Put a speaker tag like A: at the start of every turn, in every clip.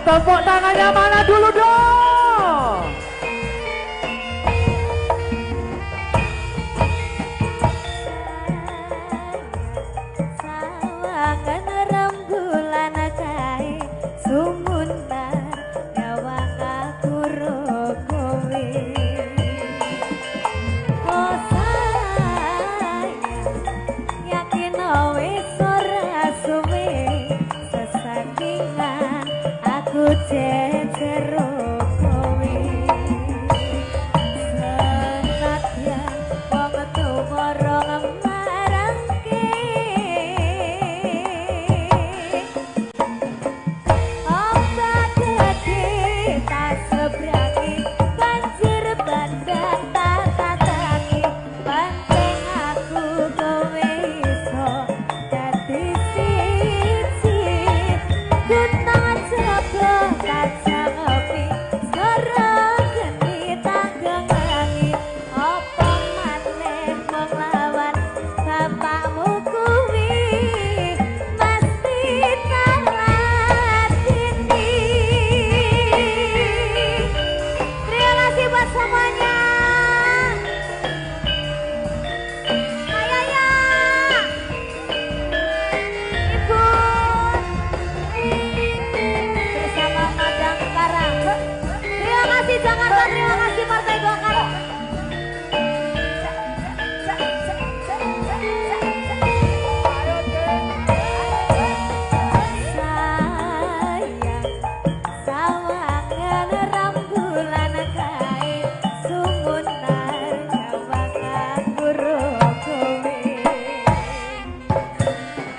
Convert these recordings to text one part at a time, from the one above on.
A: Tepuk tangannya mana dulu dong?
B: Sawangan rembulan kae sumuntar nyawang aku rokowe. Oh sayang, yakin wis ora suwe sesakingan aku cecero kowe. Senadyan wong tumorong marangke ombak gede tak seberangi banjir bandang tak tatangi penting aku kowe iso dadi siji gunung jaba kacang api sekarang geni tanggang langit apa maneh mong lawan bapakmu kuwi mesti kalah ini. Terima kasih buat semuanya. Ayo ya Ibu bersama Madang Karang. Terima kasih Jakarta, terima kasih Partai Golkar. Sayang, sawangan rembulan kae sumuntar nyawang aku rokowe.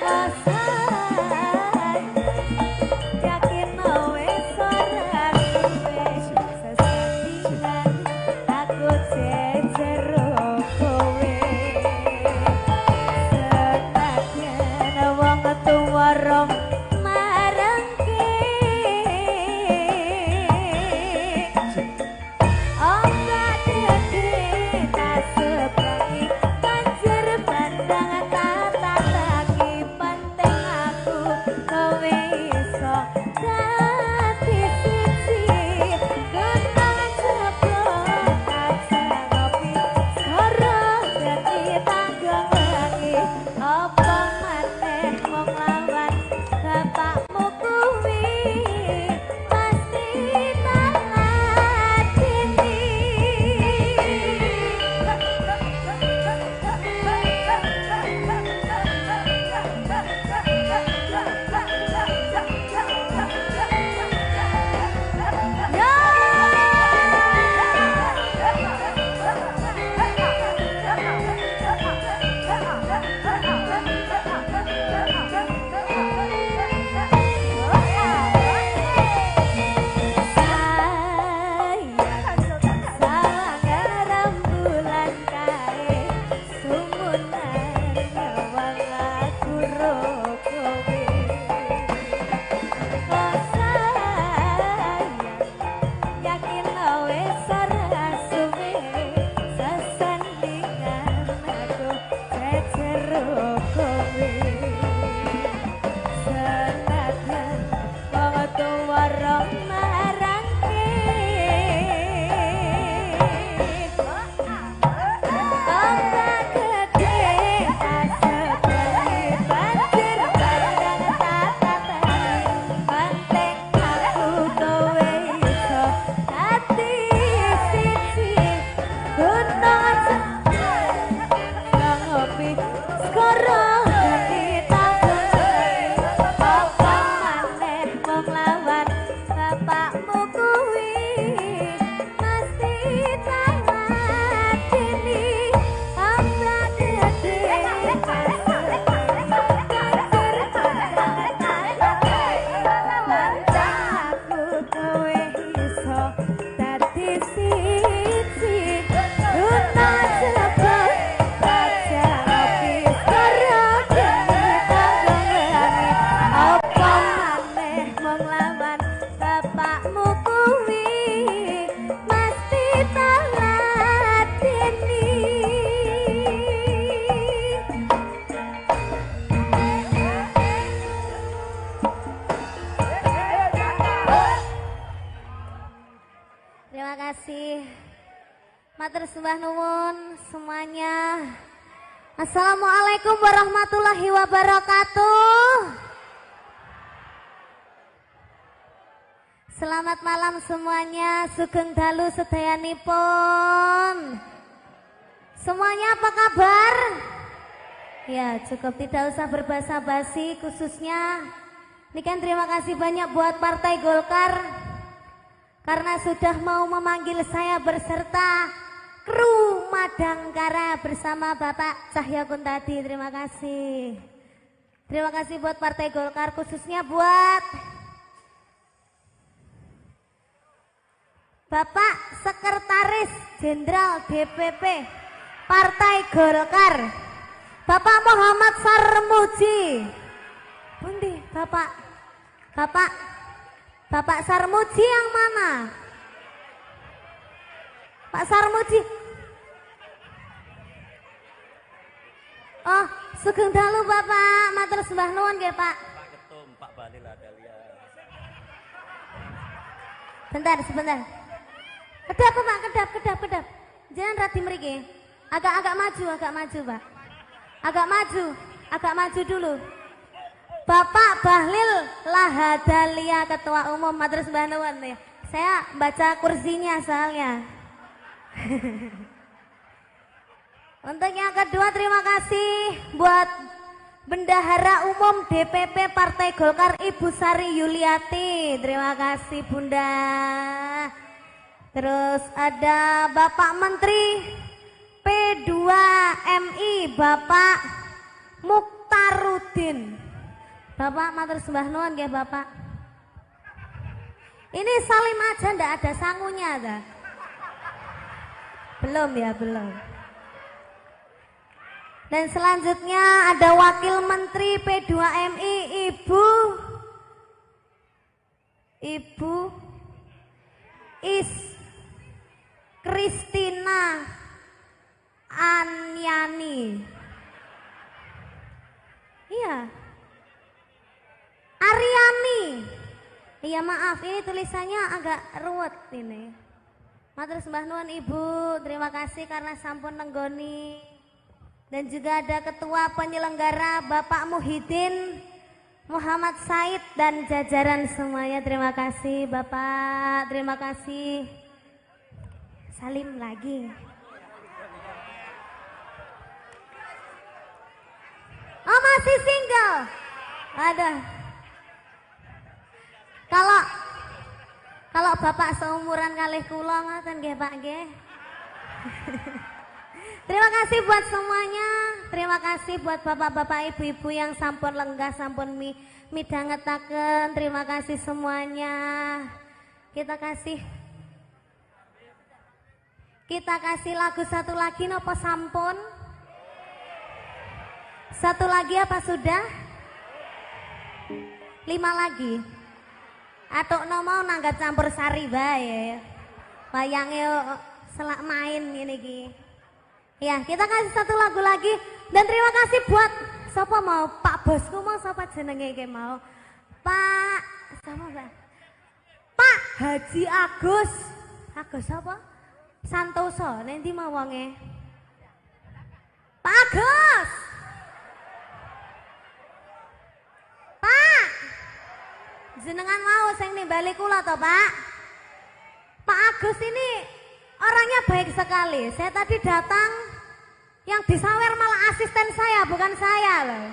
B: Oh sayang, yakin wis ora suwe sesandingan aku cecero kowe. Senadyan wong tuwara marangke ombak gede tak seberangi banjir bandang tak tatangi penting aku kowe iso dadi siji gunung jaba kacang api sekarang dadi tanggang langit apa maneh mong lawan bapakmu kuwi pasti kalah ini. Sawangan rembulan kae sumuntar nyawang aku rokowe. Oh sayang, yakin wis ora suwe sesandingan aku cecero kowe. Senadyan wong tuwara marangke ombak gede tak seberangi banjir bandang tak tatangi penting aku kowe iso dadi siji gunung Matur sembah nuwun semuanya. Assalamualaikum warahmatullahi wabarakatuh. Selamat malam semuanya, sugeng dalu sedayanipun. Semuanya apa kabar? Ya cukup, tidak usah berbahasa basi, khususnya ini kan terima kasih banyak buat Partai Golkar karena sudah mau memanggil saya berserta kru Madangkara bersama Bapak Cahyakuntadi. Terima kasih. Terima kasih buat Partai Golkar, khususnya buat Bapak Sekretaris Jenderal DPP Partai Golkar, Bapak Muhammad Sarmuji. Bundi, Bapak Sarmuji yang mana? Pak Sarmuji. Oh, sugeng dalu Bapak, matur sembah nuwun nggih Pak.
C: Pak Ketum, Pak Balil Adalia.
B: Bentar, sebentar. Kedap Pak, kedap. Jangan rati mriki. Agak maju Pak. Agak maju dulu. Bapak Bahlil Lahadalia, Ketua Umum, matur sembah nuwun ya. Saya baca kursinya soalnya. Untuk yang kedua terima kasih buat Bendahara Umum DPP Partai Golkar Ibu Sari Yuliati. Terima kasih Bunda. Terus ada Bapak Menteri P2MI Bapak Mukhtarudin. Bapak matur sembah nuwun nggih Bapak. Ini salim aja ndak ada sangunya dah. Belum. Dan selanjutnya ada Wakil Menteri P2MI Ibu Kristina Anyani. Iya. Aryani. Iya maaf, ini tulisannya agak ruwet ini. Matur sembah nuwun Ibu, terima kasih karena sampun nenggoni. Dan juga ada Ketua Penyelenggara Bapak Muhyiddin Muhammad Said dan jajaran semuanya. Terima kasih Bapak, terima kasih. Salim lagi. Oh masih single. Ada. Kalau Bapak seumuran kalih kula ngoten nggih Pak nggih. Terima kasih buat semuanya. Terima kasih buat bapak-bapak ibu-ibu yang sampun lenggah, sampun midhangetaken. Terima kasih semuanya. Kita kasih lagu satu lagi nopo sampun? Satu lagi apa sudah? 5 lagi. Atuk no mau nanggat campur sari bae. Bayangnya selak main ini ki. Ya, kita kasih satu lagu lagi dan terima kasih buat siapa mau Pak Bosku mau siapa jenenge ki mau. Pak siapa Pak? Pak Haji Agus. Agus apa? Santoso, nanti mau wonge. Pak Agus. Pak. Jenengan mau sing nimbali kula to, Pak? Pak Agus ini orangnya baik sekali. Saya tadi datang yang disawer malah asisten saya, bukan saya loh.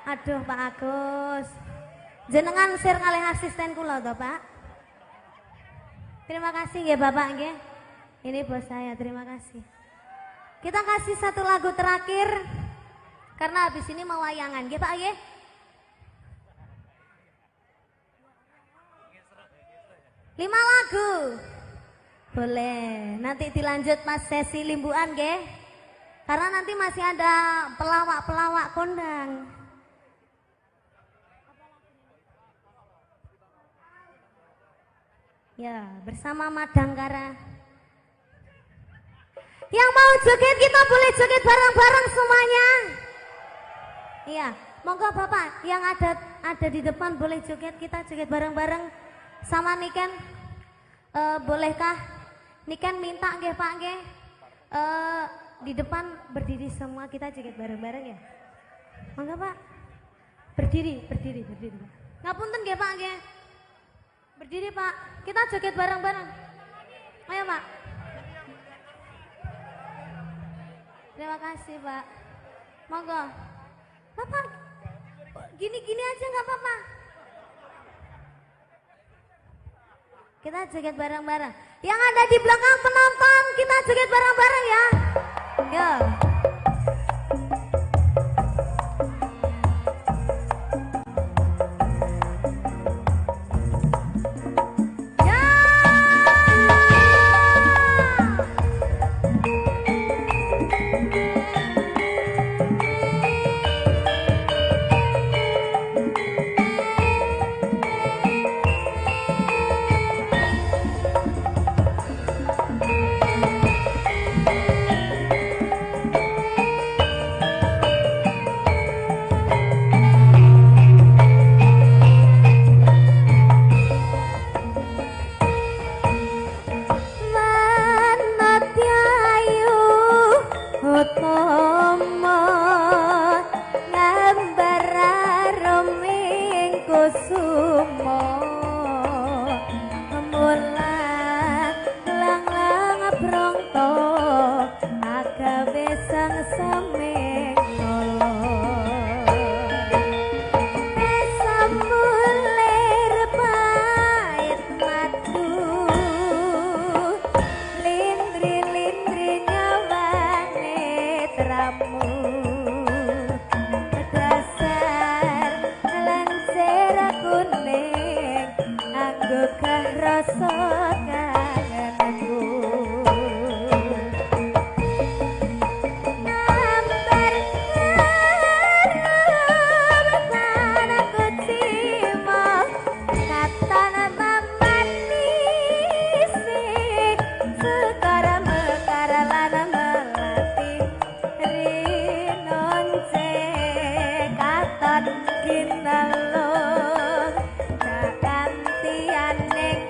B: Aduh Pak Agus. Jenengan share kalih asisten kula to, Pak? Terima kasih ya Bapak nggih. Ini bos saya, terima kasih. Kita kasih satu lagu terakhir karena habis ini mau wayangan, nggih Pak nggih? Lima lagu. Boleh. Nanti dilanjut Mas sesi limbuan nggih. Karena nanti masih ada pelawak-pelawak kondang. Ya, bersama Madangkara. Yang mau joget kita boleh joget bareng-bareng semuanya. Iya, monggo Bapak yang ada di depan boleh joget, kita joget bareng-bareng. Sama Niken, bolehkah Niken minta nggih Pak nggih? Di depan berdiri semua, kita joget bareng-bareng ya. Mangga Pak. Berdiri. Ngapunten nggih Pak nggih. Berdiri Pak. Kita joget bareng-bareng. Ayo Pak. Terima kasih Pak. Monggo. Bapak, gini-gini aja nggak apa-apa. Kita joget bareng-bareng. Yang ada di belakang penonton, kita joget bareng-bareng ya. Yo. Kinalong, kakantian ning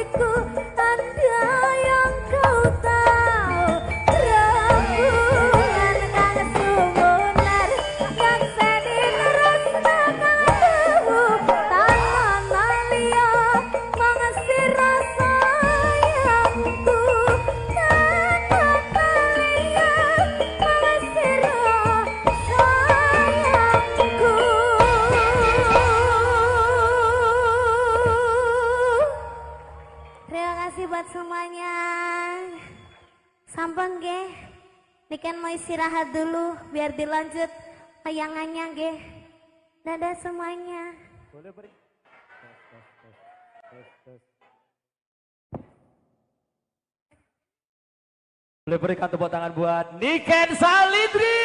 B: hatiku, ada yang kau tahu. Rembulan kang sumunar, yang sedih terus tekanku. Tangan malia mengasih rasa sayangku. Tangan malia mengasih rasa sayangku. Terima kasih buat semuanya. Sampun ge. Niken mau istirahat dulu biar dilanjut tayangannya ge. Dadah semuanya.
A: Boleh beri. Boleh berikan tepuk tangan buat Niken Salidri.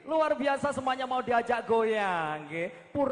A: Luar biasa semuanya mau diajak goyang. Nggih.